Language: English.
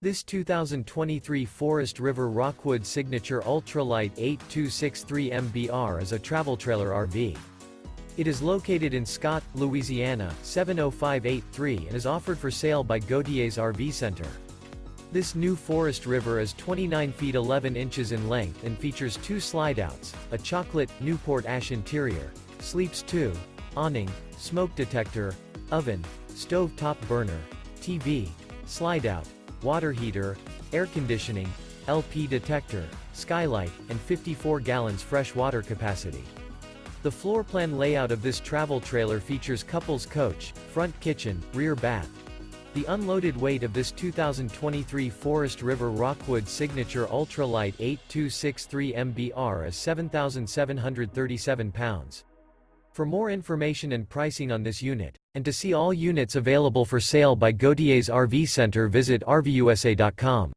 This 2023 Forest River Rockwood Signature Ultralight 8263 MBR is a travel trailer RV. It is located in Scott, Louisiana, 70583 and is offered for sale by Gauthiers RV Center. This new Forest River is 29 feet 11 inches in length and features 2 slideouts, a chocolate, NEWPORT ASH interior, sleeps 2, awning, smoke detector, oven, stove top burner, TV, slideout, water heater, air conditioning, LP detector, skylight, and 54 gallons fresh water capacity. The floor plan layout of this travel trailer features couples coach, front kitchen, rear bath. The unloaded weight of this 2023 Forest River Rockwood Signature Ultralight 8263 MBR is 7,737 pounds. For more information and pricing on this unit, and to see all units available for sale by Gauthiers RV Center, visit RVUSA.com.